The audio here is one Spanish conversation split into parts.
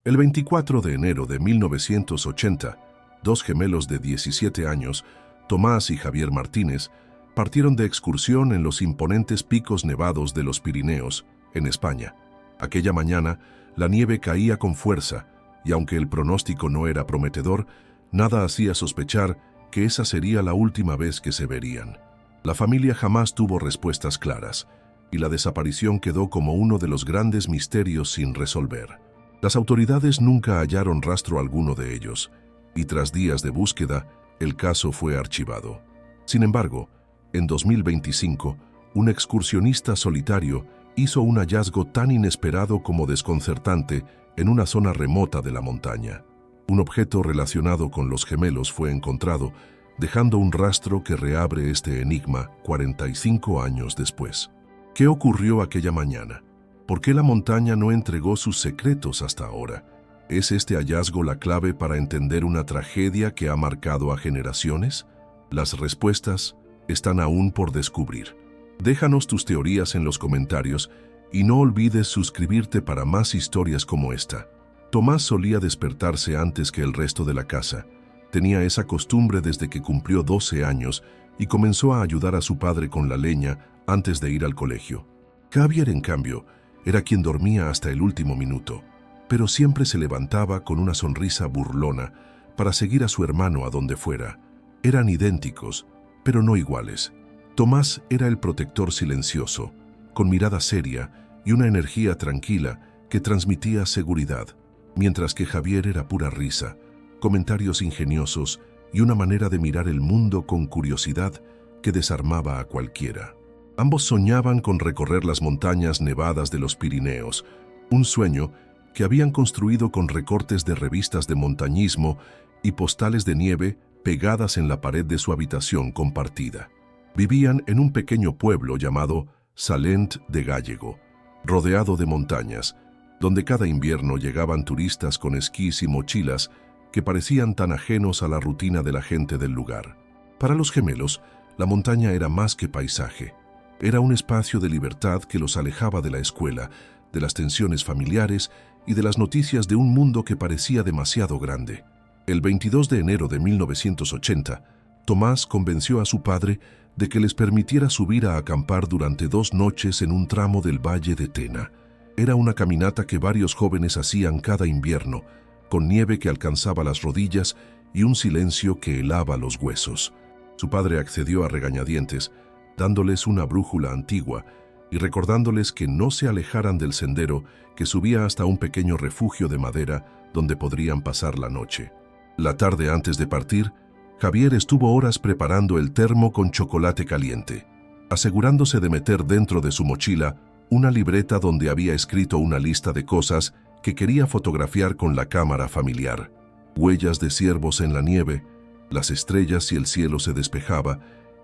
El 24 de enero de 1980, dos gemelos de 17 años, Tomás y Javier Martínez, partieron de excursión en los imponentes picos nevados de los Pirineos, en España. Aquella mañana, la nieve caía con fuerza, y aunque el pronóstico no era prometedor, nada hacía sospechar que esa sería la última vez que se verían. La familia jamás tuvo respuestas claras, y la desaparición quedó como uno de los grandes misterios sin resolver. Las autoridades nunca hallaron rastro alguno de ellos, y tras días de búsqueda, el caso fue archivado. Sin embargo, en 2025, un excursionista solitario hizo un hallazgo tan inesperado como desconcertante en una zona remota de la montaña. Un objeto relacionado con los gemelos fue encontrado, dejando un rastro que reabre este enigma 45 años después. ¿Qué ocurrió aquella mañana? ¿Por qué la montaña no entregó sus secretos hasta ahora? ¿Es este hallazgo la clave para entender una tragedia que ha marcado a generaciones? Las respuestas están aún por descubrir. Déjanos tus teorías en los comentarios y no olvides suscribirte para más historias como esta. Tomás solía despertarse antes que el resto de la casa. Tenía esa costumbre desde que cumplió 12 años y comenzó a ayudar a su padre con la leña antes de ir al colegio. Javier, en cambio, era quien dormía hasta el último minuto, pero siempre se levantaba con una sonrisa burlona para seguir a su hermano a donde fuera. Eran idénticos, pero no iguales. Tomás era el protector silencioso, con mirada seria y una energía tranquila que transmitía seguridad, mientras que Javier era pura risa, comentarios ingeniosos y una manera de mirar el mundo con curiosidad que desarmaba a cualquiera. Ambos soñaban con recorrer las montañas nevadas de los Pirineos, un sueño que habían construido con recortes de revistas de montañismo y postales de nieve pegadas en la pared de su habitación compartida. Vivían en un pequeño pueblo llamado Salent de Gállego, rodeado de montañas, donde cada invierno llegaban turistas con esquís y mochilas que parecían tan ajenos a la rutina de la gente del lugar. Para los gemelos, la montaña era más que paisaje. Era un espacio de libertad que los alejaba de la escuela, de las tensiones familiares y de las noticias de un mundo que parecía demasiado grande. El 22 de enero de 1980, Tomás convenció a su padre de que les permitiera subir a acampar durante 2 noches en un tramo del Valle de Tena. Era una caminata que varios jóvenes hacían cada invierno, con nieve que alcanzaba las rodillas y un silencio que helaba los huesos. Su padre accedió a regañadientes, dándoles una brújula antigua y recordándoles que no se alejaran del sendero que subía hasta un pequeño refugio de madera donde podrían pasar la noche. La tarde antes de partir, Javier estuvo horas preparando el termo con chocolate caliente, asegurándose de meter dentro de su mochila una libreta donde había escrito una lista de cosas que quería fotografiar con la cámara familiar. Huellas de ciervos en la nieve, las estrellas y el cielo se despejaba,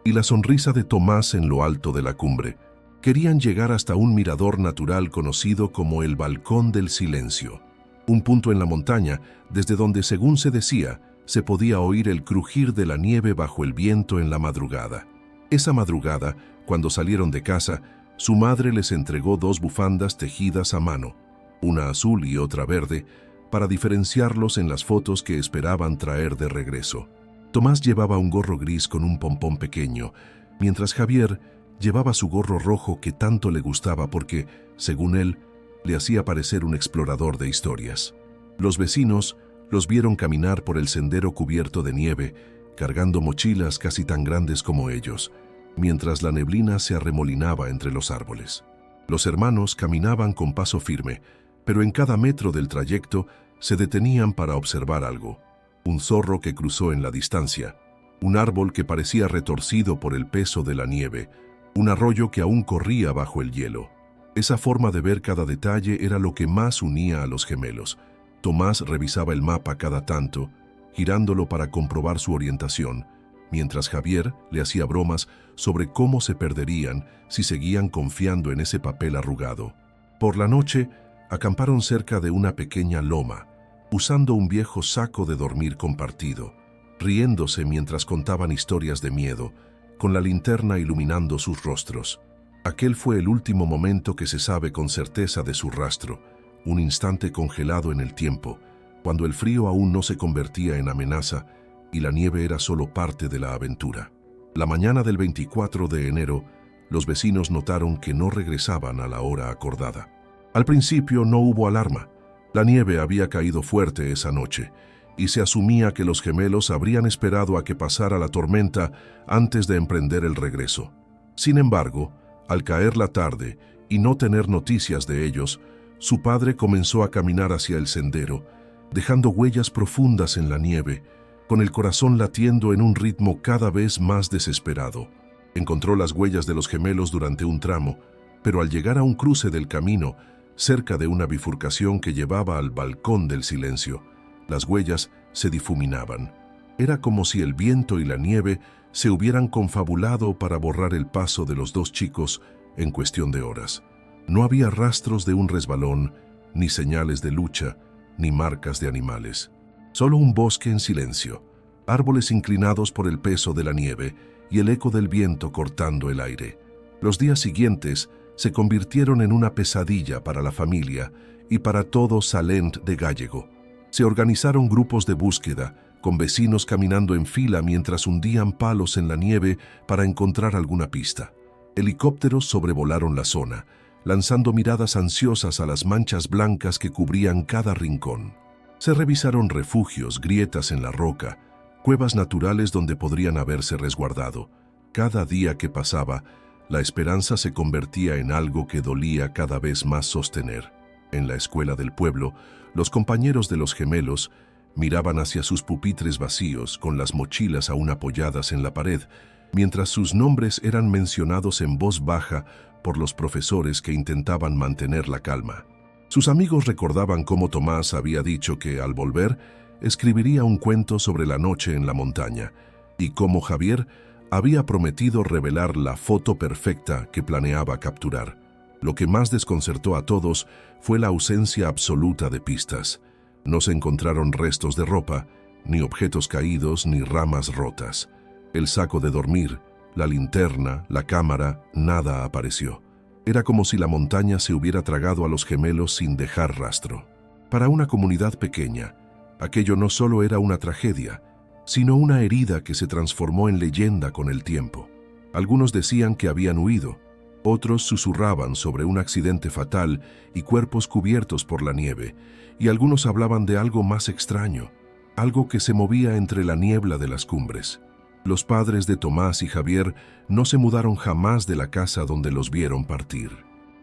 y la sonrisa de Tomás en lo alto de la cumbre. Querían llegar hasta un mirador natural conocido como el Balcón del Silencio, un punto en la montaña desde donde, según se decía, se podía oír el crujir de la nieve bajo el viento en la madrugada. Esa madrugada, cuando salieron de casa, su madre les entregó 2 bufandas tejidas a mano, una azul y otra verde, para diferenciarlos en las fotos que esperaban traer de regreso. Tomás llevaba un gorro gris con un pompón pequeño, mientras Javier llevaba su gorro rojo que tanto le gustaba porque, según él, le hacía parecer un explorador de historias. Los vecinos los vieron caminar por el sendero cubierto de nieve, cargando mochilas casi tan grandes como ellos, mientras la neblina se arremolinaba entre los árboles. Los hermanos caminaban con paso firme, pero en cada metro del trayecto se detenían para observar algo. Un zorro que cruzó en la distancia, un árbol que parecía retorcido por el peso de la nieve, un arroyo que aún corría bajo el hielo. Esa forma de ver cada detalle era lo que más unía a los gemelos. Tomás revisaba el mapa cada tanto, girándolo para comprobar su orientación, mientras Javier le hacía bromas sobre cómo se perderían si seguían confiando en ese papel arrugado. Por la noche, acamparon cerca de una pequeña loma, usando un viejo saco de dormir compartido, riéndose mientras contaban historias de miedo, con la linterna iluminando sus rostros. Aquel fue el último momento que se sabe con certeza de su rastro, un instante congelado en el tiempo, cuando el frío aún no se convertía en amenaza y la nieve era solo parte de la aventura. La mañana del 24 de enero, los vecinos notaron que no regresaban a la hora acordada. Al principio no hubo alarma. La nieve había caído fuerte esa noche y se asumía que los gemelos habrían esperado a que pasara la tormenta antes de emprender el regreso. Sin embargo, al caer la tarde y no tener noticias de ellos, su padre comenzó a caminar hacia el sendero, dejando huellas profundas en la nieve, con el corazón latiendo en un ritmo cada vez más desesperado. Encontró las huellas de los gemelos durante un tramo, pero al llegar a un cruce del camino, cerca de una bifurcación que llevaba al balcón del silencio, las huellas se difuminaban. Era como si el viento y la nieve se hubieran confabulado para borrar el paso de los dos chicos en cuestión de horas. No había rastros de un resbalón, ni señales de lucha, ni marcas de animales. Solo un bosque en silencio, árboles inclinados por el peso de la nieve y el eco del viento cortando el aire. Los días siguientes se convirtieron en una pesadilla para la familia y para todo Salent de Gállego. Se organizaron grupos de búsqueda, con vecinos caminando en fila mientras hundían palos en la nieve para encontrar alguna pista. Helicópteros sobrevolaron la zona, lanzando miradas ansiosas a las manchas blancas que cubrían cada rincón. Se revisaron refugios, grietas en la roca, cuevas naturales donde podrían haberse resguardado. Cada día que pasaba, la esperanza se convertía en algo que dolía cada vez más sostener. En la escuela del pueblo, los compañeros de los gemelos miraban hacia sus pupitres vacíos con las mochilas aún apoyadas en la pared, mientras sus nombres eran mencionados en voz baja por los profesores que intentaban mantener la calma. Sus amigos recordaban cómo Tomás había dicho que, al volver, escribiría un cuento sobre la noche en la montaña, y cómo Javier había prometido revelar la foto perfecta que planeaba capturar. Lo que más desconcertó a todos fue la ausencia absoluta de pistas. No se encontraron restos de ropa, ni objetos caídos, ni ramas rotas. El saco de dormir, la linterna, la cámara, nada apareció. Era como si la montaña se hubiera tragado a los gemelos sin dejar rastro. Para una comunidad pequeña, aquello no solo era una tragedia, sino una herida que se transformó en leyenda con el tiempo. Algunos decían que habían huido, otros susurraban sobre un accidente fatal y cuerpos cubiertos por la nieve, y algunos hablaban de algo más extraño, algo que se movía entre la niebla de las cumbres. Los padres de Tomás y Javier no se mudaron jamás de la casa donde los vieron partir.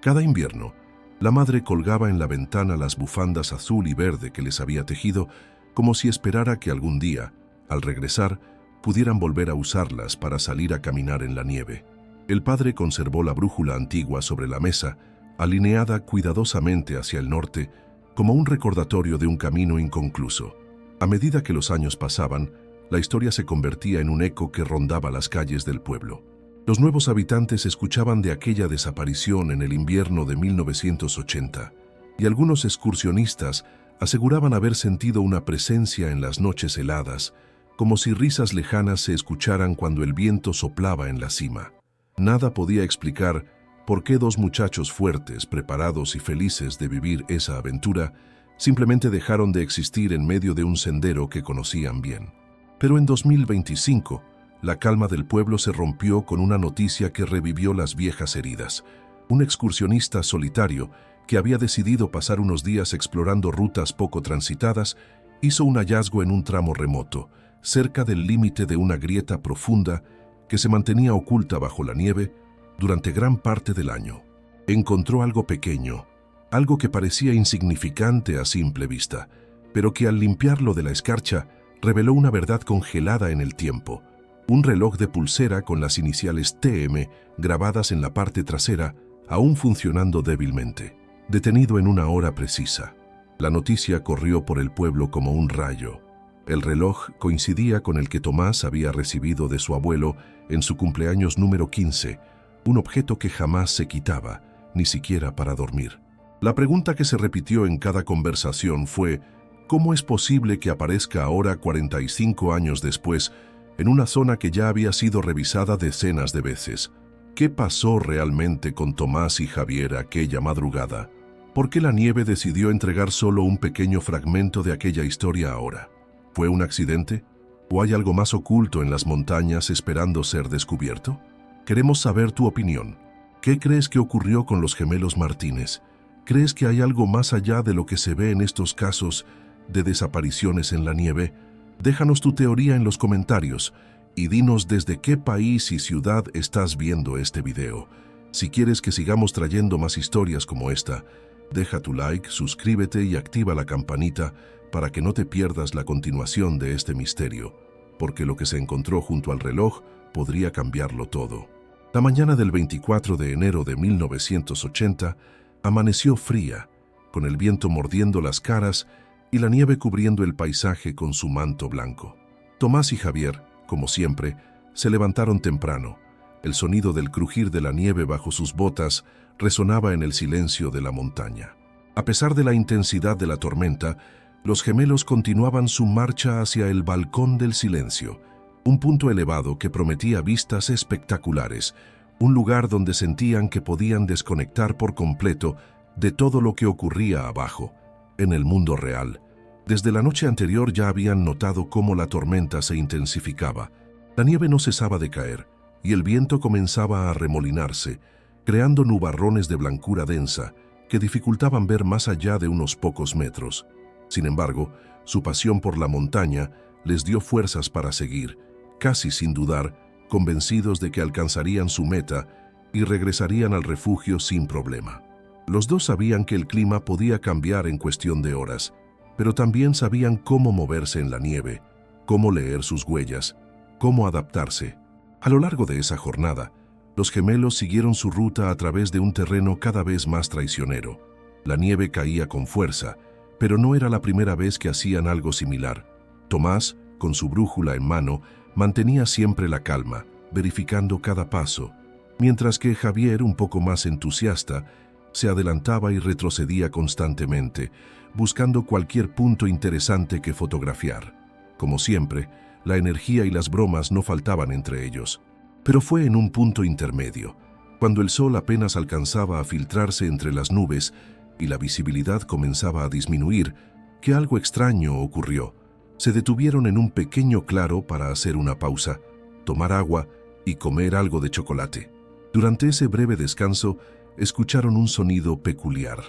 Cada invierno, la madre colgaba en la ventana las bufandas azul y verde que les había tejido, como si esperara que algún día, al regresar, pudieran volver a usarlas para salir a caminar en la nieve. El padre conservó la brújula antigua sobre la mesa, alineada cuidadosamente hacia el norte, como un recordatorio de un camino inconcluso. A medida que los años pasaban, la historia se convertía en un eco que rondaba las calles del pueblo. Los nuevos habitantes escuchaban de aquella desaparición en el invierno de 1980, y algunos excursionistas aseguraban haber sentido una presencia en las noches heladas, como si risas lejanas se escucharan cuando el viento soplaba en la cima. Nada podía explicar por qué dos muchachos fuertes, preparados y felices de vivir esa aventura, simplemente dejaron de existir en medio de un sendero que conocían bien. Pero en 2025, la calma del pueblo se rompió con una noticia que revivió las viejas heridas. Un excursionista solitario, que había decidido pasar unos días explorando rutas poco transitadas, hizo un hallazgo en un tramo remoto, cerca del límite de una grieta profunda que se mantenía oculta bajo la nieve durante gran parte del año. Encontró algo pequeño, algo que parecía insignificante a simple vista, pero que al limpiarlo de la escarcha reveló una verdad congelada en el tiempo. Un reloj de pulsera con las iniciales TM grabadas en la parte trasera, aún funcionando débilmente, detenido en una hora precisa. La noticia corrió por el pueblo como un rayo. El reloj coincidía con el que Tomás había recibido de su abuelo en su cumpleaños número 15, un objeto que jamás se quitaba, ni siquiera para dormir. La pregunta que se repitió en cada conversación fue: ¿cómo es posible que aparezca ahora, 45 años después, en una zona que ya había sido revisada decenas de veces? ¿Qué pasó realmente con Tomás y Javier aquella madrugada? ¿Por qué la nieve decidió entregar solo un pequeño fragmento de aquella historia ahora? ¿Fue un accidente? ¿O hay algo más oculto en las montañas esperando ser descubierto? Queremos saber tu opinión. ¿Qué crees que ocurrió con los gemelos Martínez? ¿Crees que hay algo más allá de lo que se ve en estos casos de desapariciones en la nieve? Déjanos tu teoría en los comentarios y dinos desde qué país y ciudad estás viendo este video. Si quieres que sigamos trayendo más historias como esta, deja tu like, suscríbete y activa la campanita para que no te pierdas la continuación de este misterio, porque lo que se encontró junto al reloj podría cambiarlo todo. La mañana del 24 de enero de 1980 amaneció fría, con el viento mordiendo las caras y la nieve cubriendo el paisaje con su manto blanco. Tomás y Javier, como siempre, se levantaron temprano. El sonido del crujir de la nieve bajo sus botas resonaba en el silencio de la montaña. A pesar de la intensidad de la tormenta, los gemelos continuaban su marcha hacia el Balcón del Silencio, un punto elevado que prometía vistas espectaculares, un lugar donde sentían que podían desconectar por completo de todo lo que ocurría abajo, en el mundo real. Desde la noche anterior ya habían notado cómo la tormenta se intensificaba. La nieve no cesaba de caer, y el viento comenzaba a remolinarse, creando nubarrones de blancura densa que dificultaban ver más allá de unos pocos metros. Sin embargo, su pasión por la montaña les dio fuerzas para seguir, casi sin dudar, convencidos de que alcanzarían su meta y regresarían al refugio sin problema. Los dos sabían que el clima podía cambiar en cuestión de horas, pero también sabían cómo moverse en la nieve, cómo leer sus huellas, cómo adaptarse. A lo largo de esa jornada, los gemelos siguieron su ruta a través de un terreno cada vez más traicionero. La nieve caía con fuerza, pero no era la primera vez que hacían algo similar. Tomás, con su brújula en mano, mantenía siempre la calma, verificando cada paso, mientras que Javier, un poco más entusiasta, se adelantaba y retrocedía constantemente, buscando cualquier punto interesante que fotografiar. Como siempre, la energía y las bromas no faltaban entre ellos. Pero fue en un punto intermedio, cuando el sol apenas alcanzaba a filtrarse entre las nubes y la visibilidad comenzaba a disminuir, que algo extraño ocurrió. Se detuvieron en un pequeño claro para hacer una pausa, tomar agua y comer algo de chocolate. Durante ese breve descanso, escucharon un sonido peculiar,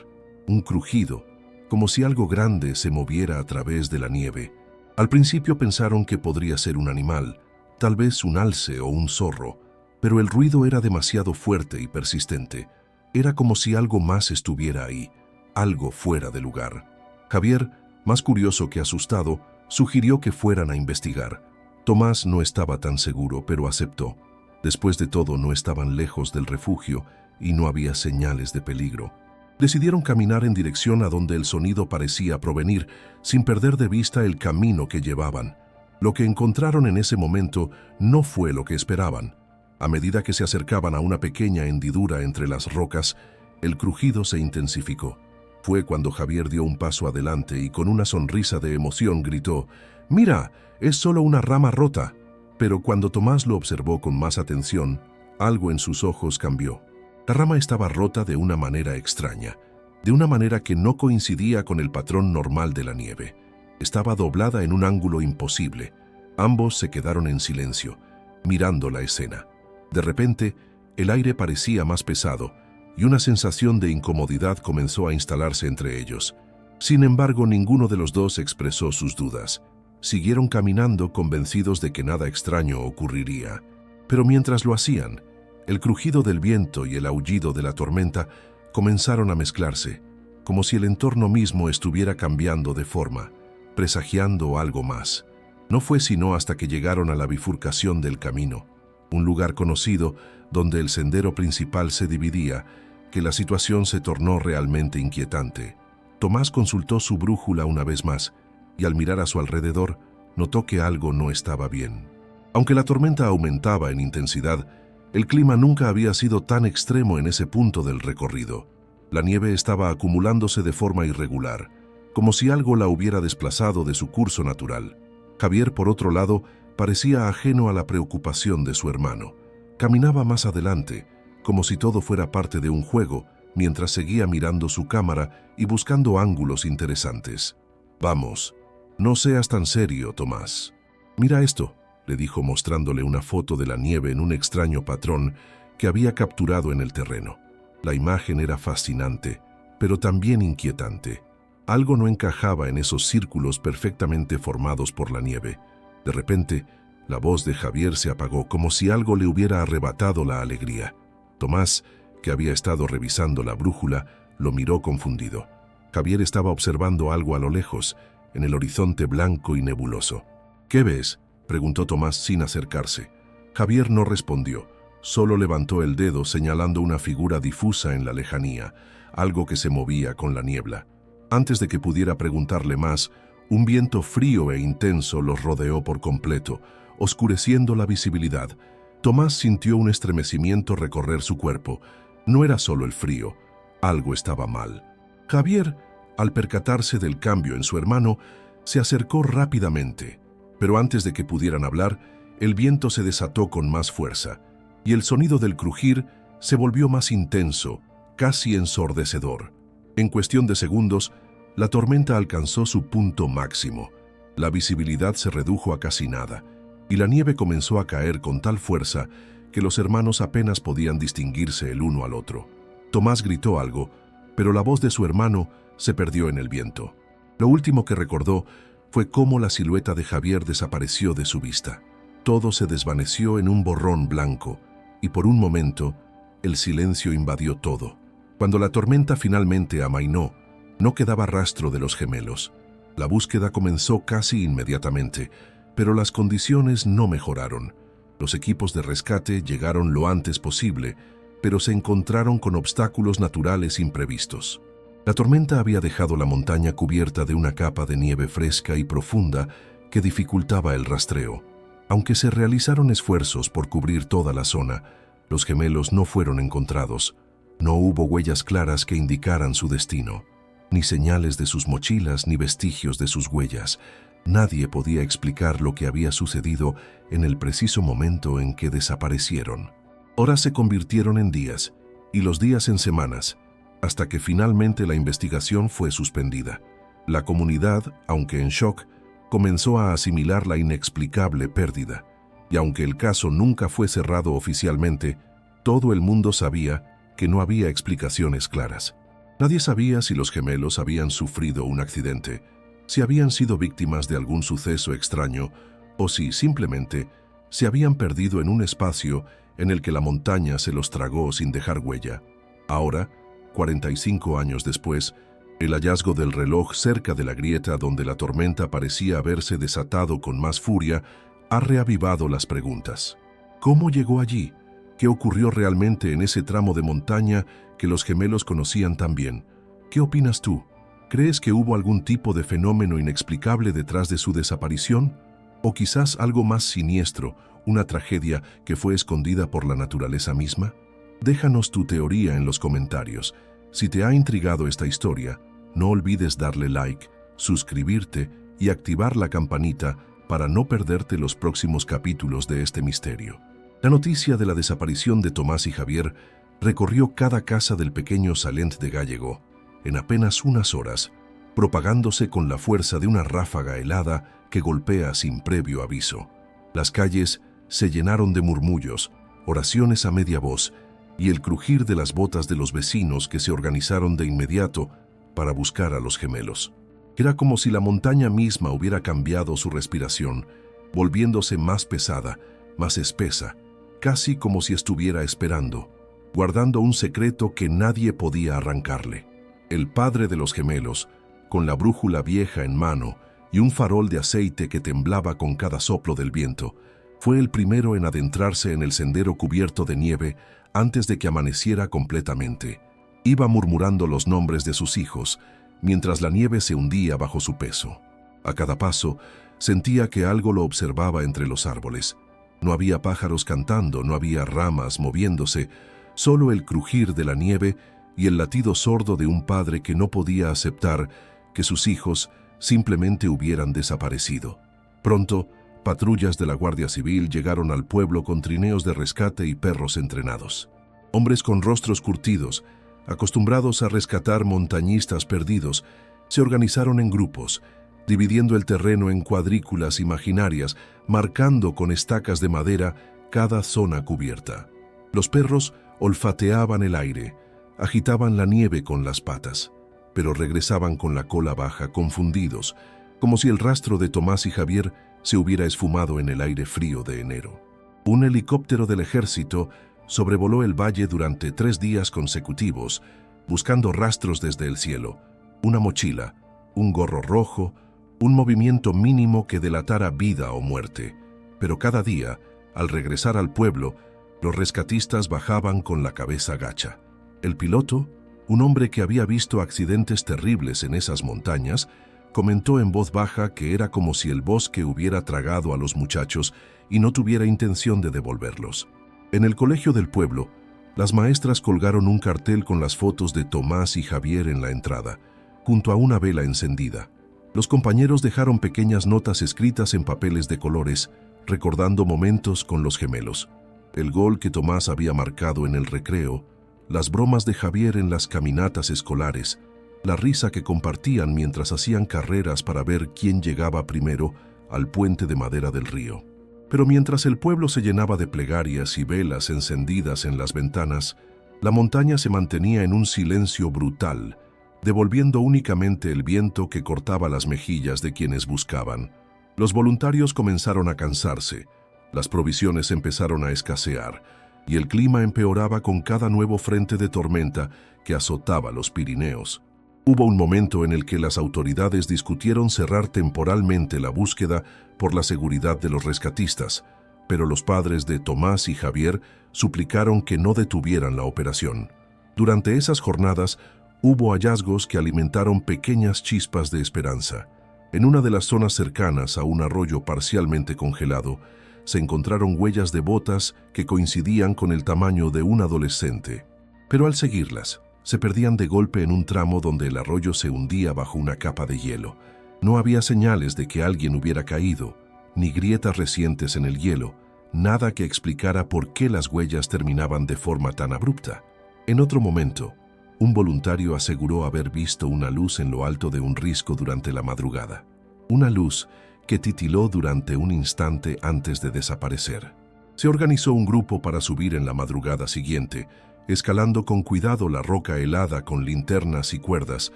un crujido, como si algo grande se moviera a través de la nieve. Al principio pensaron que podría ser un animal, tal vez un alce o un zorro, pero el ruido era demasiado fuerte y persistente. Era como si algo más estuviera ahí, algo fuera de lugar. Javier, más curioso que asustado, sugirió que fueran a investigar. Tomás no estaba tan seguro, pero aceptó. Después de todo, no estaban lejos del refugio y no había señales de peligro. Decidieron caminar en dirección a donde el sonido parecía provenir, sin perder de vista el camino que llevaban. Lo que encontraron en ese momento no fue lo que esperaban. A medida que se acercaban a una pequeña hendidura entre las rocas, el crujido se intensificó. Fue cuando Javier dio un paso adelante y con una sonrisa de emoción gritó: «¡Mira! Es solo una rama rota». Pero cuando Tomás lo observó con más atención, algo en sus ojos cambió. La rama estaba rota de una manera extraña, de una manera que no coincidía con el patrón normal de la nieve. Estaba doblada en un ángulo imposible. Ambos se quedaron en silencio, mirando la escena. De repente, el aire parecía más pesado y una sensación de incomodidad comenzó a instalarse entre ellos. Sin embargo, ninguno de los dos expresó sus dudas. Siguieron caminando convencidos de que nada extraño ocurriría. Pero mientras lo hacían, el crujido del viento y el aullido de la tormenta comenzaron a mezclarse, como si el entorno mismo estuviera cambiando de forma, presagiando algo más. No fue sino hasta que llegaron a la bifurcación del camino, un lugar conocido donde el sendero principal se dividía, que la situación se tornó realmente inquietante. Tomás consultó su brújula una vez más, y al mirar a su alrededor, notó que algo no estaba bien. Aunque la tormenta aumentaba en intensidad, el clima nunca había sido tan extremo en ese punto del recorrido. La nieve estaba acumulándose de forma irregular, como si algo la hubiera desplazado de su curso natural. Javier, por otro lado, parecía ajeno a la preocupación de su hermano. Caminaba más adelante, como si todo fuera parte de un juego, mientras seguía mirando su cámara y buscando ángulos interesantes. «Vamos, no seas tan serio, Tomás. Mira esto», le dijo mostrándole una foto de la nieve en un extraño patrón que había capturado en el terreno. La imagen era fascinante, pero también inquietante. Algo no encajaba en esos círculos perfectamente formados por la nieve. De repente, la voz de Javier se apagó como si algo le hubiera arrebatado la alegría. Tomás, que había estado revisando la brújula, lo miró confundido. Javier estaba observando algo a lo lejos, en el horizonte blanco y nebuloso. «¿Qué ves?», preguntó Tomás sin acercarse. Javier no respondió, solo levantó el dedo señalando una figura difusa en la lejanía, algo que se movía con la niebla. Antes de que pudiera preguntarle más, un viento frío e intenso los rodeó por completo, oscureciendo la visibilidad. Tomás sintió un estremecimiento recorrer su cuerpo. No era solo el frío, algo estaba mal. Javier, al percatarse del cambio en su hermano, se acercó rápidamente. Pero antes de que pudieran hablar, el viento se desató con más fuerza, y el sonido del crujir se volvió más intenso, casi ensordecedor. En cuestión de segundos, la tormenta alcanzó su punto máximo. La visibilidad se redujo a casi nada, y la nieve comenzó a caer con tal fuerza que los hermanos apenas podían distinguirse el uno al otro. Tomás gritó algo, pero la voz de su hermano se perdió en el viento. Lo último que recordó fue cómo la silueta de Javier desapareció de su vista. Todo se desvaneció en un borrón blanco, y por un momento, el silencio invadió todo. Cuando la tormenta finalmente amainó, no quedaba rastro de los gemelos. La búsqueda comenzó casi inmediatamente, pero las condiciones no mejoraron. Los equipos de rescate llegaron lo antes posible, pero se encontraron con obstáculos naturales imprevistos. La tormenta había dejado la montaña cubierta de una capa de nieve fresca y profunda que dificultaba el rastreo. Aunque se realizaron esfuerzos por cubrir toda la zona, los gemelos no fueron encontrados. No hubo huellas claras que indicaran su destino, ni señales de sus mochilas ni vestigios de sus huellas. Nadie podía explicar lo que había sucedido en el preciso momento en que desaparecieron. Horas se convirtieron en días, y los días en semanas, hasta que finalmente la investigación fue suspendida. La comunidad, aunque en shock, comenzó a asimilar la inexplicable pérdida, y aunque el caso nunca fue cerrado oficialmente, todo el mundo sabía que no había explicaciones claras. Nadie sabía si los gemelos habían sufrido un accidente, si habían sido víctimas de algún suceso extraño, o si simplemente se habían perdido en un espacio en el que la montaña se los tragó sin dejar huella. Ahora, 45 años después, el hallazgo del reloj cerca de la grieta donde la tormenta parecía haberse desatado con más furia ha reavivado las preguntas. ¿Cómo llegó allí? ¿Qué ocurrió realmente en ese tramo de montaña que los gemelos conocían tan bien? ¿Qué opinas tú? ¿Crees que hubo algún tipo de fenómeno inexplicable detrás de su desaparición? ¿O quizás algo más siniestro, una tragedia que fue escondida por la naturaleza misma? Déjanos tu teoría en los comentarios. Si te ha intrigado esta historia, no olvides darle like, suscribirte y activar la campanita para no perderte los próximos capítulos de este misterio. La noticia de la desaparición de Tomás y Javier recorrió cada casa del pequeño Salent de Gállego en apenas unas horas, propagándose con la fuerza de una ráfaga helada que golpea sin previo aviso. Las calles se llenaron de murmullos, oraciones a media voz y el crujir de las botas de los vecinos que se organizaron de inmediato para buscar a los gemelos. Era como si la montaña misma hubiera cambiado su respiración, volviéndose más pesada, más espesa, casi como si estuviera esperando, guardando un secreto que nadie podía arrancarle. El padre de los gemelos, con la brújula vieja en mano y un farol de aceite que temblaba con cada soplo del viento, fue el primero en adentrarse en el sendero cubierto de nieve antes de que amaneciera completamente. Iba murmurando los nombres de sus hijos, mientras la nieve se hundía bajo su peso. A cada paso, sentía que algo lo observaba entre los árboles. No había pájaros cantando, no había ramas moviéndose, solo el crujir de la nieve y el latido sordo de un padre que no podía aceptar que sus hijos simplemente hubieran desaparecido. Pronto, patrullas de la Guardia Civil llegaron al pueblo con trineos de rescate y perros entrenados. Hombres con rostros curtidos, Acostumbrados a rescatar montañistas perdidos, se organizaron en grupos, dividiendo el terreno en cuadrículas imaginarias, marcando con estacas de madera cada zona cubierta. Los perros olfateaban el aire, agitaban la nieve con las patas, pero regresaban con la cola baja, confundidos, como si el rastro de Tomás y Javier se hubiera esfumado en el aire frío de enero. Un helicóptero del ejército sobrevoló el valle durante 3 días consecutivos, buscando rastros desde el cielo, una mochila, un gorro rojo, un movimiento mínimo que delatara vida o muerte. Pero cada día, al regresar al pueblo, los rescatistas bajaban con la cabeza gacha. El piloto, un hombre que había visto accidentes terribles en esas montañas, comentó en voz baja que era como si el bosque hubiera tragado a los muchachos y no tuviera intención de devolverlos. En el colegio del pueblo, las maestras colgaron un cartel con las fotos de Tomás y Javier en la entrada, junto a una vela encendida. Los compañeros dejaron pequeñas notas escritas en papeles de colores, recordando momentos con los gemelos. El gol que Tomás había marcado en el recreo, las bromas de Javier en las caminatas escolares, la risa que compartían mientras hacían carreras para ver quién llegaba primero al puente de madera del río. Pero mientras el pueblo se llenaba de plegarias y velas encendidas en las ventanas, la montaña se mantenía en un silencio brutal, devolviendo únicamente el viento que cortaba las mejillas de quienes buscaban. Los voluntarios comenzaron a cansarse, las provisiones empezaron a escasear, y el clima empeoraba con cada nuevo frente de tormenta que azotaba los Pirineos. Hubo un momento en el que las autoridades discutieron cerrar temporalmente la búsqueda por la seguridad de los rescatistas, pero los padres de Tomás y Javier suplicaron que no detuvieran la operación. Durante esas jornadas hubo hallazgos que alimentaron pequeñas chispas de esperanza. En una de las zonas cercanas a un arroyo parcialmente congelado, se encontraron huellas de botas que coincidían con el tamaño de un adolescente. Pero al seguirlas, se perdían de golpe en un tramo donde el arroyo se hundía bajo una capa de hielo. No había señales de que alguien hubiera caído, ni grietas recientes en el hielo, nada que explicara por qué las huellas terminaban de forma tan abrupta. En otro momento, un voluntario aseguró haber visto una luz en lo alto de un risco durante la madrugada. Una luz que titiló durante un instante antes de desaparecer. Se organizó un grupo para subir en la madrugada siguiente, escalando con cuidado la roca helada con linternas y cuerdas,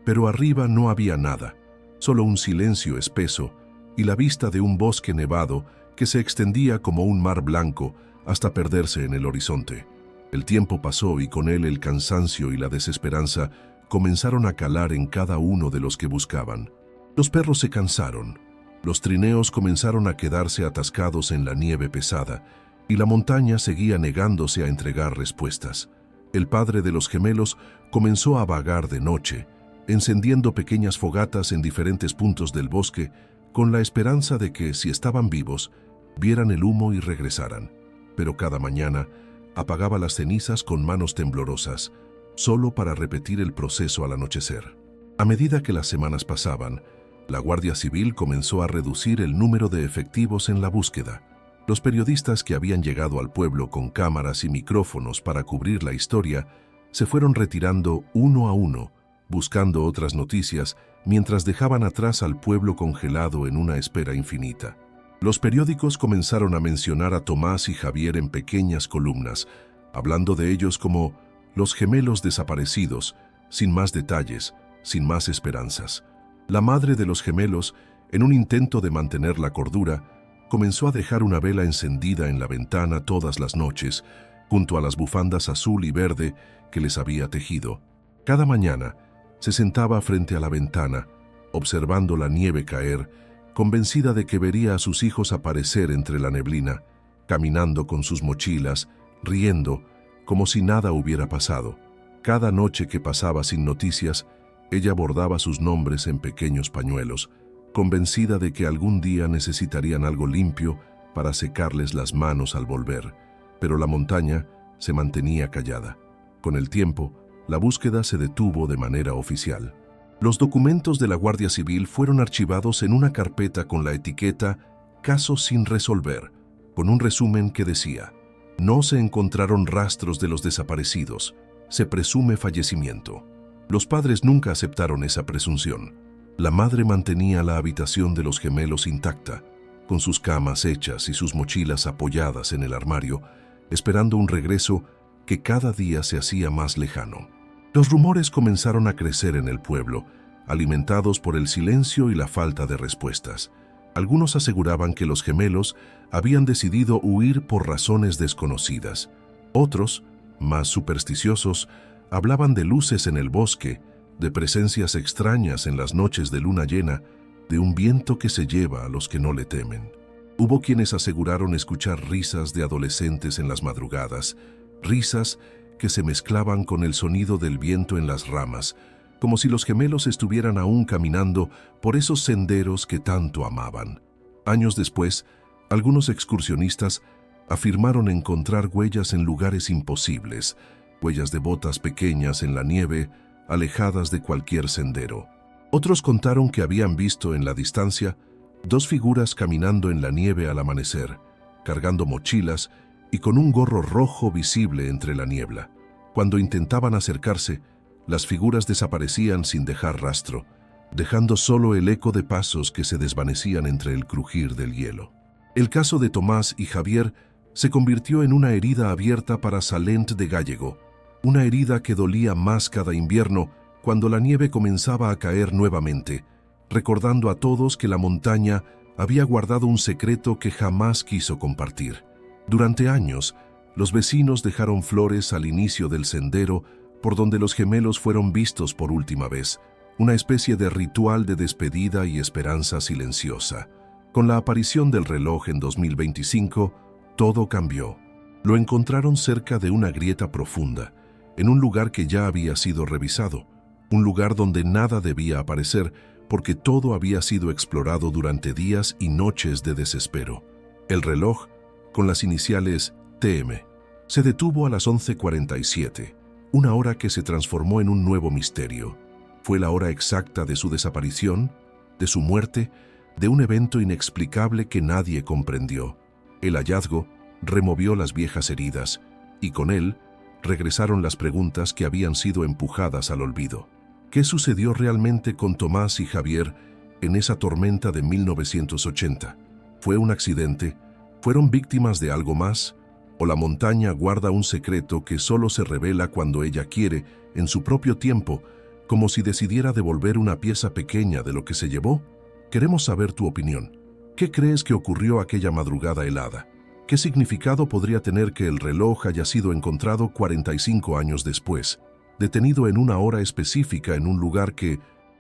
pero arriba no había nada, solo un silencio espeso y la vista de un bosque nevado que se extendía como un mar blanco hasta perderse en el horizonte. El tiempo pasó y con él el cansancio y la desesperanza comenzaron a calar en cada uno de los que buscaban. Los perros se cansaron, los trineos comenzaron a quedarse atascados en la nieve pesada, y la montaña seguía negándose a entregar respuestas. El padre de los gemelos comenzó a vagar de noche, encendiendo pequeñas fogatas en diferentes puntos del bosque, con la esperanza de que, si estaban vivos, vieran el humo y regresaran. Pero cada mañana apagaba las cenizas con manos temblorosas, solo para repetir el proceso al anochecer. A medida que las semanas pasaban, la Guardia Civil comenzó a reducir el número de efectivos en la búsqueda. Los periodistas que habían llegado al pueblo con cámaras y micrófonos para cubrir la historia se fueron retirando uno a uno, buscando otras noticias, mientras dejaban atrás al pueblo congelado en una espera infinita. Los periódicos comenzaron a mencionar a Tomás y Javier en pequeñas columnas, hablando de ellos como los gemelos desaparecidos, sin más detalles, sin más esperanzas. La madre de los gemelos, en un intento de mantener la cordura, comenzó a dejar una vela encendida en la ventana todas las noches, junto a las bufandas azul y verde que les había tejido. Cada mañana se sentaba frente a la ventana, observando la nieve caer, convencida de que vería a sus hijos aparecer entre la neblina, caminando con sus mochilas, riendo, como si nada hubiera pasado. Cada noche que pasaba sin noticias, ella bordaba sus nombres en pequeños pañuelos, convencida de que algún día necesitarían algo limpio para secarles las manos al volver. Pero la montaña se mantenía callada. Con el tiempo, la búsqueda se detuvo de manera oficial. Los documentos de la Guardia Civil fueron archivados en una carpeta con la etiqueta «Caso sin resolver», con un resumen que decía: «No se encontraron rastros de los desaparecidos. se presume fallecimiento. Los padres nunca aceptaron esa presunción. La madre mantenía la habitación de los gemelos intacta, con sus camas hechas y sus mochilas apoyadas en el armario, esperando un regreso que cada día se hacía más lejano. Los rumores comenzaron a crecer en el pueblo, alimentados por el silencio y la falta de respuestas. Algunos aseguraban que los gemelos habían decidido huir por razones desconocidas. Otros, más supersticiosos, hablaban de luces en el bosque, de presencias extrañas en las noches de luna llena, de un viento que se lleva a los que no le temen. Hubo quienes aseguraron escuchar risas de adolescentes en las madrugadas, risas que se mezclaban con el sonido del viento en las ramas, como si los gemelos estuvieran aún caminando por esos senderos que tanto amaban. Años después, algunos excursionistas afirmaron encontrar huellas en lugares imposibles, huellas de botas pequeñas en la nieve, alejadas de cualquier sendero. Otros contaron que habían visto en la distancia dos figuras caminando en la nieve al amanecer, cargando mochilas y con un gorro rojo visible entre la niebla. Cuando intentaban acercarse, las figuras desaparecían sin dejar rastro, dejando solo el eco de pasos que se desvanecían entre el crujir del hielo. El caso de Tomás y Javier se convirtió en una herida abierta para Salent de Gállego, una herida que dolía más cada invierno cuando la nieve comenzaba a caer nuevamente, recordando a todos que la montaña había guardado un secreto que jamás quiso compartir. Durante años, los vecinos dejaron flores al inicio del sendero por donde los gemelos fueron vistos por última vez, una especie de ritual de despedida y esperanza silenciosa. Con la aparición del reloj en 2025, todo cambió. Lo encontraron cerca de una grieta profunda, en un lugar que ya había sido revisado, un lugar donde nada debía aparecer porque todo había sido explorado durante días y noches de desespero. El reloj, con las iniciales TM, se detuvo a las 11:47, una hora que se transformó en un nuevo misterio. Fue la hora exacta de su desaparición, de su muerte, de un evento inexplicable que nadie comprendió. El hallazgo removió las viejas heridas y con él regresaron las preguntas que habían sido empujadas al olvido. ¿Qué sucedió realmente con Tomás y Javier en esa tormenta de 1980? ¿Fue un accidente? ¿Fueron víctimas de algo más? ¿O la montaña guarda un secreto que solo se revela cuando ella quiere, en su propio tiempo, como si decidiera devolver una pieza pequeña de lo que se llevó? Queremos saber tu opinión. ¿Qué crees que ocurrió aquella madrugada helada? ¿Qué significado podría tener que el reloj haya sido encontrado 45 años después, detenido en una hora específica en un lugar que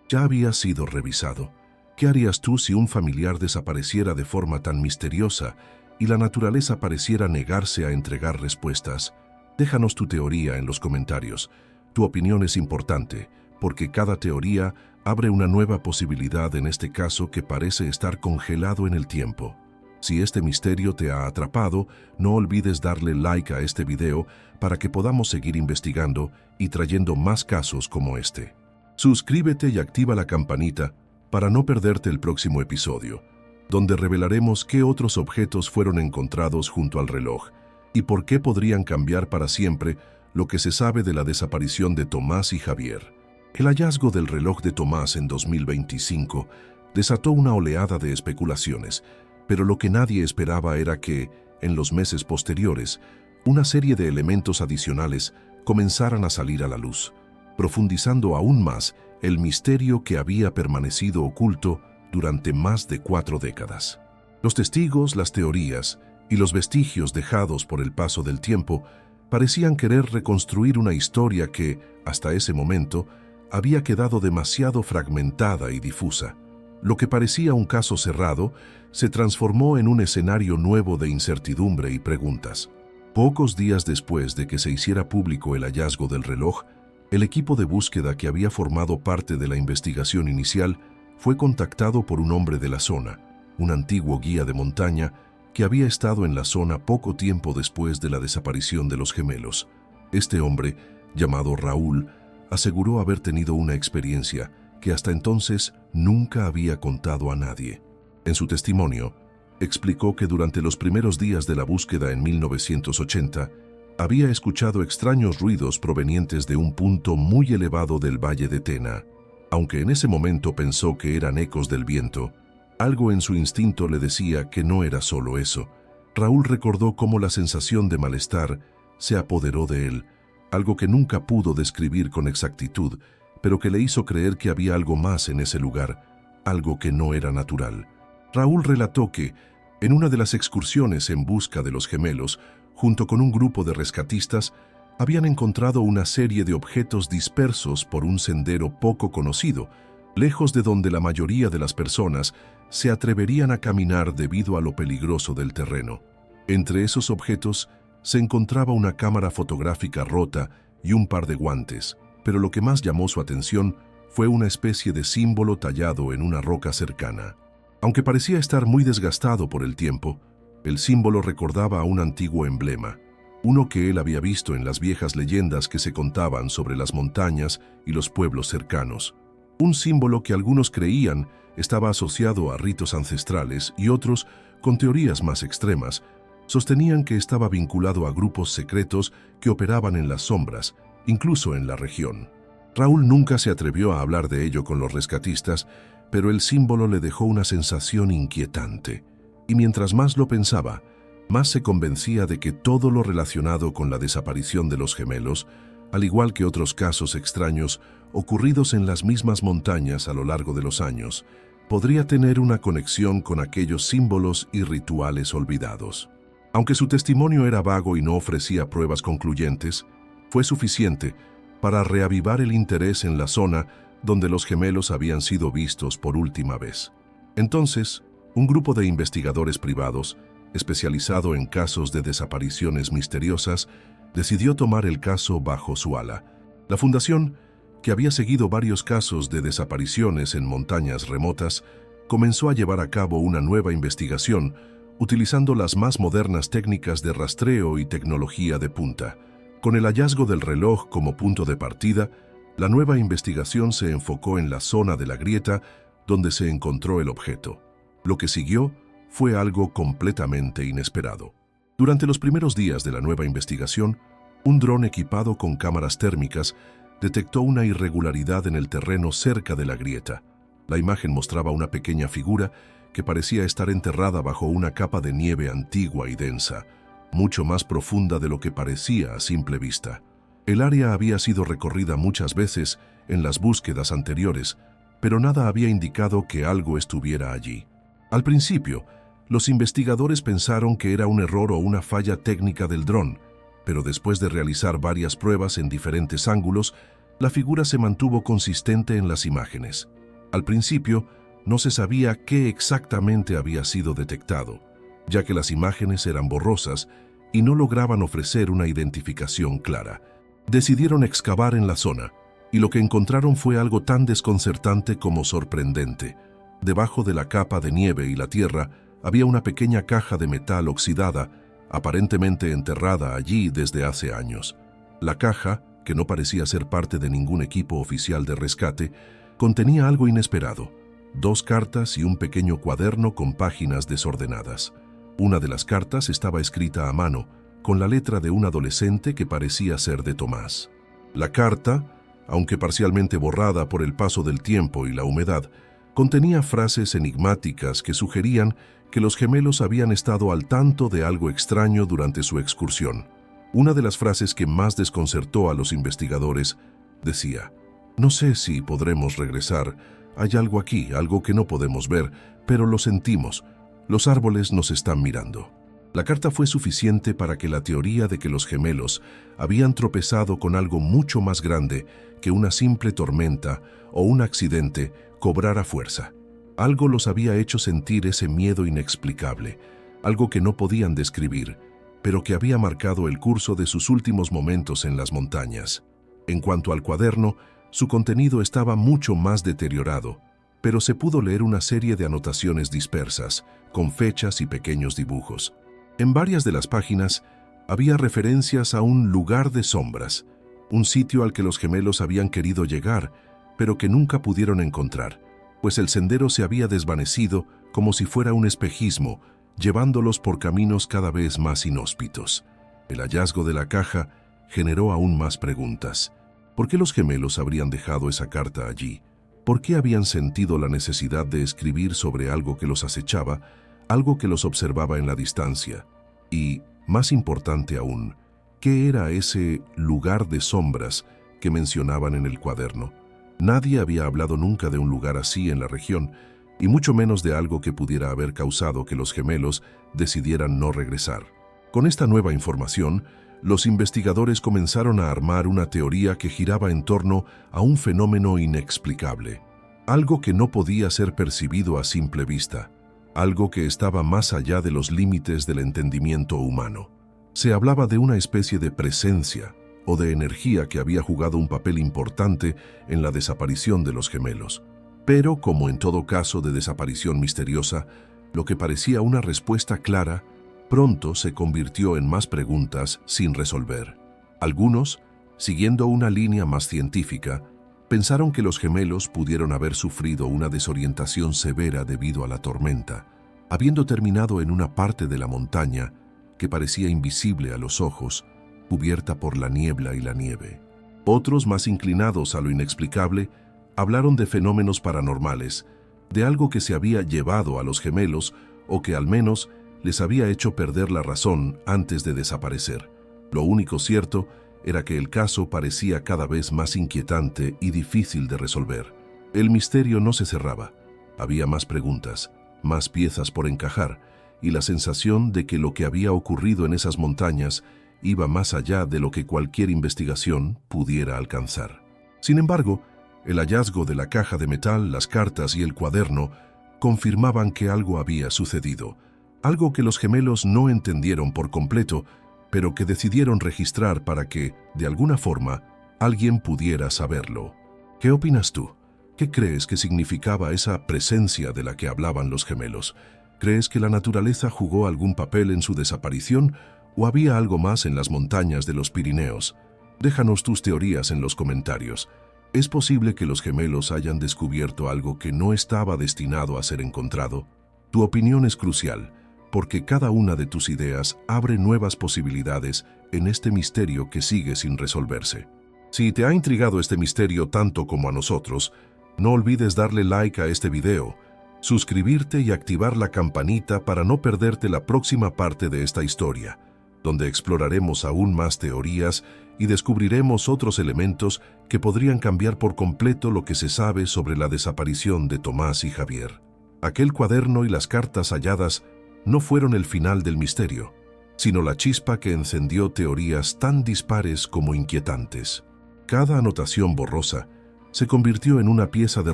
ya había sido revisado? ¿Qué harías tú si un familiar desapareciera de forma tan misteriosa y la naturaleza pareciera negarse a entregar respuestas? Déjanos tu teoría en los comentarios. Tu opinión es importante, porque cada teoría abre una nueva posibilidad en este caso que parece estar congelado en el tiempo. Si este misterio te ha atrapado, no olvides darle like a este video para que podamos seguir investigando y trayendo más casos como este. Suscríbete y activa la campanita para no perderte el próximo episodio, donde revelaremos qué otros objetos fueron encontrados junto al reloj y por qué podrían cambiar para siempre lo que se sabe de la desaparición de Tomás y Javier. El hallazgo del reloj de Tomás en 2025 desató una oleada de especulaciones, pero lo que nadie esperaba era que, en los meses posteriores, una serie de elementos adicionales comenzaran a salir a la luz, profundizando aún más el misterio que había permanecido oculto durante más de 4 décadas. Los testigos, las teorías y los vestigios dejados por el paso del tiempo parecían querer reconstruir una historia que, hasta ese momento, había quedado demasiado fragmentada y difusa. Lo que parecía un caso cerrado se transformó en un escenario nuevo de incertidumbre y preguntas. Pocos días después de que se hiciera público el hallazgo del reloj, el equipo de búsqueda que había formado parte de la investigación inicial fue contactado por un hombre de la zona, un antiguo guía de montaña que había estado en la zona poco tiempo después de la desaparición de los gemelos. Este hombre, llamado Raúl, aseguró haber tenido una experiencia que hasta entonces nunca había contado a nadie. En su testimonio, explicó que durante los primeros días de la búsqueda en 1980, Había escuchado extraños ruidos provenientes de un punto muy elevado del valle de Tena. Aunque en ese momento pensó que eran ecos del viento, algo en su instinto le decía que no era solo eso. Raúl recordó cómo la sensación de malestar se apoderó de él, algo que nunca pudo describir con exactitud, pero que le hizo creer que había algo más en ese lugar, algo que no era natural. Raúl relató que, en una de las excursiones en busca de los gemelos, junto con un grupo de rescatistas, habían encontrado una serie de objetos dispersos por un sendero poco conocido, lejos de donde la mayoría de las personas se atreverían a caminar debido a lo peligroso del terreno. Entre esos objetos se encontraba una cámara fotográfica rota y un par de guantes, pero lo que más llamó su atención fue una especie de símbolo tallado en una roca cercana. Aunque parecía estar muy desgastado por el tiempo, el símbolo recordaba a un antiguo emblema, uno que él había visto en las viejas leyendas que se contaban sobre las montañas y los pueblos cercanos. Un símbolo que algunos creían estaba asociado a ritos ancestrales y otros, con teorías más extremas, sostenían que estaba vinculado a grupos secretos que operaban en las sombras, incluso en la región. Raúl nunca se atrevió a hablar de ello con los rescatistas, pero el símbolo le dejó una sensación inquietante. Y mientras más lo pensaba, más se convencía de que todo lo relacionado con la desaparición de los gemelos, al igual que otros casos extraños ocurridos en las mismas montañas a lo largo de los años, podría tener una conexión con aquellos símbolos y rituales olvidados. Aunque su testimonio era vago y no ofrecía pruebas concluyentes, fue suficiente para reavivar el interés en la zona donde los gemelos habían sido vistos por última vez. Entonces, un grupo de investigadores privados, especializado en casos de desapariciones misteriosas, decidió tomar el caso bajo su ala. La fundación, que había seguido varios casos de desapariciones en montañas remotas, comenzó a llevar a cabo una nueva investigación utilizando las más modernas técnicas de rastreo y tecnología de punta. Con el hallazgo del reloj como punto de partida, la nueva investigación se enfocó en la zona de la grieta donde se encontró el objeto. Lo que siguió fue algo completamente inesperado. Durante los primeros días de la nueva investigación, un dron equipado con cámaras térmicas detectó una irregularidad en el terreno cerca de la grieta. La imagen mostraba una pequeña figura que parecía estar enterrada bajo una capa de nieve antigua y densa, mucho más profunda de lo que parecía a simple vista. El área había sido recorrida muchas veces en las búsquedas anteriores, pero nada había indicado que algo estuviera allí. Al principio, los investigadores pensaron que era un error o una falla técnica del dron, pero después de realizar varias pruebas en diferentes ángulos, la figura se mantuvo consistente en las imágenes. Al principio, no se sabía qué exactamente había sido detectado, ya que las imágenes eran borrosas y no lograban ofrecer una identificación clara. Decidieron excavar en la zona, y lo que encontraron fue algo tan desconcertante como sorprendente. Debajo de la capa de nieve y la tierra había una pequeña caja de metal oxidada, aparentemente enterrada allí desde hace años. La caja, que no parecía ser parte de ningún equipo oficial de rescate, contenía algo inesperado: 2 cartas y un pequeño cuaderno con páginas desordenadas. Una de las cartas estaba escrita a mano, con la letra de un adolescente que parecía ser de Tomás. La carta, aunque parcialmente borrada por el paso del tiempo y la humedad, contenía frases enigmáticas que sugerían que los gemelos habían estado al tanto de algo extraño durante su excursión. Una de las frases que más desconcertó a los investigadores decía: «No sé si podremos regresar. Hay algo aquí, algo que no podemos ver, pero lo sentimos. Los árboles nos están mirando». La carta fue suficiente para que la teoría de que los gemelos habían tropezado con algo mucho más grande que una simple tormenta o un accidente cobrara fuerza. Algo los había hecho sentir ese miedo inexplicable, algo que no podían describir, pero que había marcado el curso de sus últimos momentos en las montañas. En cuanto al cuaderno, su contenido estaba mucho más deteriorado, pero se pudo leer una serie de anotaciones dispersas, con fechas y pequeños dibujos. En varias de las páginas había referencias a un lugar de sombras, un sitio al que los gemelos habían querido llegar, pero que nunca pudieron encontrar, pues el sendero se había desvanecido como si fuera un espejismo, llevándolos por caminos cada vez más inhóspitos. El hallazgo de la caja generó aún más preguntas. ¿Por qué los gemelos habrían dejado esa carta allí? ¿Por qué habían sentido la necesidad de escribir sobre algo que los acechaba, algo que los observaba en la distancia? Y, más importante aún, ¿qué era ese lugar de sombras que mencionaban en el cuaderno? Nadie había hablado nunca de un lugar así en la región, y mucho menos de algo que pudiera haber causado que los gemelos decidieran no regresar. Con esta nueva información, los investigadores comenzaron a armar una teoría que giraba en torno a un fenómeno inexplicable, algo que no podía ser percibido a simple vista, algo que estaba más allá de los límites del entendimiento humano. Se hablaba de una especie de presencia o de energía que había jugado un papel importante en la desaparición de los gemelos. Pero, como en todo caso de desaparición misteriosa, lo que parecía una respuesta clara pronto se convirtió en más preguntas sin resolver. Algunos, siguiendo una línea más científica, pensaron que los gemelos pudieron haber sufrido una desorientación severa debido a la tormenta, habiendo terminado en una parte de la montaña que parecía invisible a los ojos, cubierta por la niebla y la nieve. Otros, más inclinados a lo inexplicable, hablaron de fenómenos paranormales, de algo que se había llevado a los gemelos o que al menos les había hecho perder la razón antes de desaparecer. Lo único cierto era que el caso parecía cada vez más inquietante y difícil de resolver. El misterio no se cerraba. Había más preguntas, más piezas por encajar, y la sensación de que lo que había ocurrido en esas montañas iba más allá de lo que cualquier investigación pudiera alcanzar. Sin embargo, el hallazgo de la caja de metal, las cartas y el cuaderno confirmaban que algo había sucedido, algo que los gemelos no entendieron por completo, pero que decidieron registrar para que, de alguna forma, alguien pudiera saberlo. ¿Qué opinas tú? ¿Qué crees que significaba esa presencia de la que hablaban los gemelos? ¿Crees que la naturaleza jugó algún papel en su desaparición o había algo más en las montañas de los Pirineos? Déjanos tus teorías en los comentarios. ¿Es posible que los gemelos hayan descubierto algo que no estaba destinado a ser encontrado? Tu opinión es crucial, porque cada una de tus ideas abre nuevas posibilidades en este misterio que sigue sin resolverse. Si te ha intrigado este misterio tanto como a nosotros, no olvides darle like a este video, suscribirte y activar la campanita para no perderte la próxima parte de esta historia, donde exploraremos aún más teorías y descubriremos otros elementos que podrían cambiar por completo lo que se sabe sobre la desaparición de Tomás y Javier. Aquel cuaderno y las cartas halladas no fueron el final del misterio, sino la chispa que encendió teorías tan dispares como inquietantes. Cada anotación borrosa se convirtió en una pieza de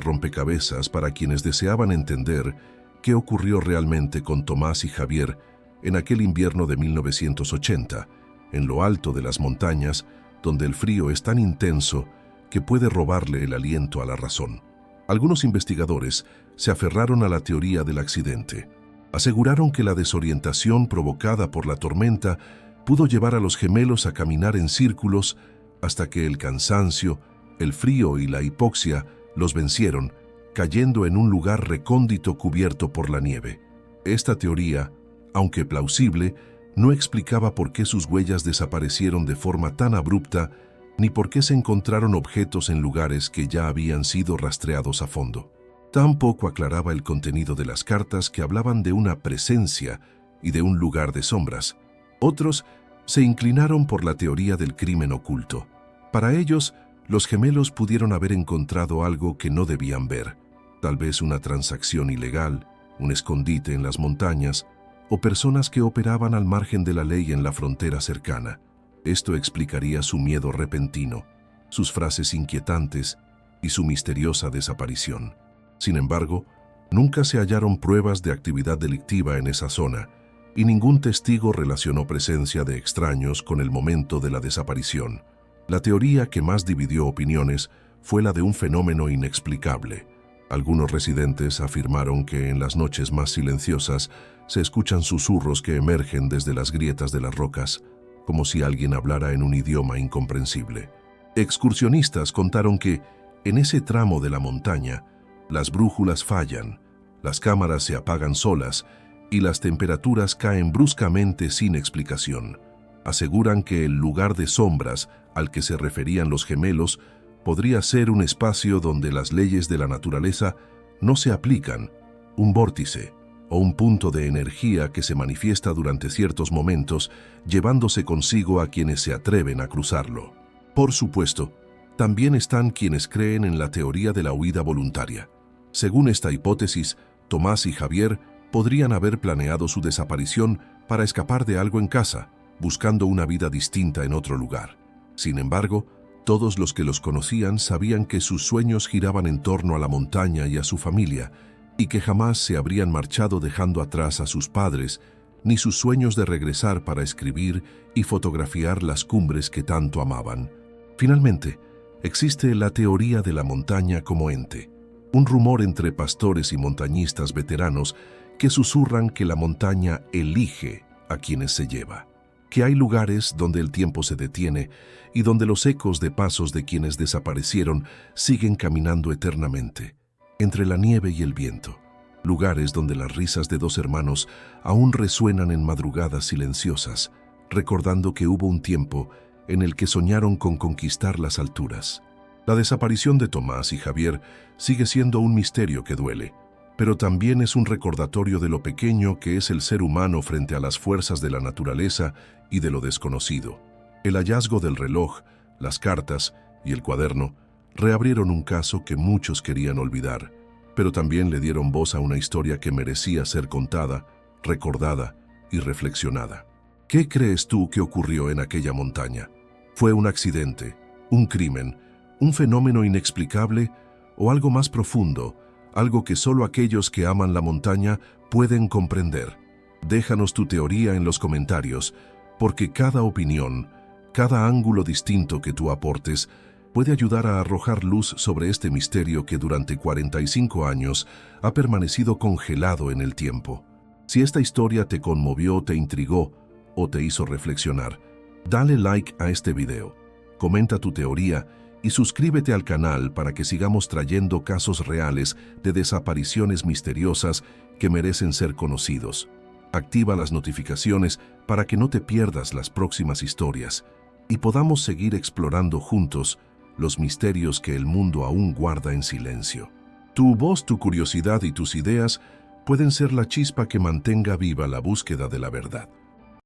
rompecabezas para quienes deseaban entender qué ocurrió realmente con Tomás y Javier en aquel invierno de 1980, en lo alto de las montañas, donde el frío es tan intenso que puede robarle el aliento a la razón. Algunos investigadores se aferraron a la teoría del accidente. Aseguraron que la desorientación provocada por la tormenta pudo llevar a los gemelos a caminar en círculos hasta que el cansancio, el frío y la hipoxia los vencieron, cayendo en un lugar recóndito cubierto por la nieve. Esta teoría, aunque plausible, no explicaba por qué sus huellas desaparecieron de forma tan abrupta, ni por qué se encontraron objetos en lugares que ya habían sido rastreados a fondo. Tampoco aclaraba el contenido de las cartas que hablaban de una presencia y de un lugar de sombras. Otros se inclinaron por la teoría del crimen oculto. Para ellos, los gemelos pudieron haber encontrado algo que no debían ver, tal vez una transacción ilegal, un escondite en las montañas, o personas que operaban al margen de la ley en la frontera cercana. Esto explicaría su miedo repentino, sus frases inquietantes y su misteriosa desaparición. Sin embargo, nunca se hallaron pruebas de actividad delictiva en esa zona, y ningún testigo relacionó presencia de extraños con el momento de la desaparición. La teoría que más dividió opiniones fue la de un fenómeno inexplicable. Algunos residentes afirmaron que en las noches más silenciosas se escuchan susurros que emergen desde las grietas de las rocas, como si alguien hablara en un idioma incomprensible. Excursionistas contaron que, en ese tramo de la montaña, las brújulas fallan, las cámaras se apagan solas y las temperaturas caen bruscamente sin explicación. Aseguran que el lugar de sombras al que se referían los gemelos podría ser un espacio donde las leyes de la naturaleza no se aplican, un vórtice o un punto de energía que se manifiesta durante ciertos momentos, llevándose consigo a quienes se atreven a cruzarlo. Por supuesto, también están quienes creen en la teoría de la huida voluntaria. Según esta hipótesis, Tomás y Javier podrían haber planeado su desaparición para escapar de algo en casa, buscando una vida distinta en otro lugar. Sin embargo, todos los que los conocían sabían que sus sueños giraban en torno a la montaña y a su familia, y que jamás se habrían marchado dejando atrás a sus padres, ni sus sueños de regresar para escribir y fotografiar las cumbres que tanto amaban. Finalmente, existe la teoría de la montaña como ente, un rumor entre pastores y montañistas veteranos que susurran que la montaña elige a quienes se lleva, que hay lugares donde el tiempo se detiene y donde los ecos de pasos de quienes desaparecieron siguen caminando eternamente, entre la nieve y el viento, lugares donde las risas de dos hermanos aún resuenan en madrugadas silenciosas, recordando que hubo un tiempo en el que soñaron con conquistar las alturas. La desaparición de Tomás y Javier sigue siendo un misterio que duele, pero también es un recordatorio de lo pequeño que es el ser humano frente a las fuerzas de la naturaleza y de lo desconocido. El hallazgo del reloj, las cartas y el cuaderno reabrieron un caso que muchos querían olvidar, pero también le dieron voz a una historia que merecía ser contada, recordada y reflexionada. ¿Qué crees tú que ocurrió en aquella montaña? ¿Fue un accidente, un crimen, un fenómeno inexplicable o algo más profundo, algo que solo aquellos que aman la montaña pueden comprender? Déjanos tu teoría en los comentarios, porque cada opinión, cada ángulo distinto que tú aportes, puede ayudar a arrojar luz sobre este misterio que durante 45 años ha permanecido congelado en el tiempo. Si esta historia te conmovió, te intrigó o te hizo reflexionar, dale like a este video, comenta tu teoría y suscríbete al canal para que sigamos trayendo casos reales de desapariciones misteriosas que merecen ser conocidos. Activa las notificaciones para que no te pierdas las próximas historias y podamos seguir explorando juntos los misterios que el mundo aún guarda en silencio. Tu voz, tu curiosidad y tus ideas pueden ser la chispa que mantenga viva la búsqueda de la verdad.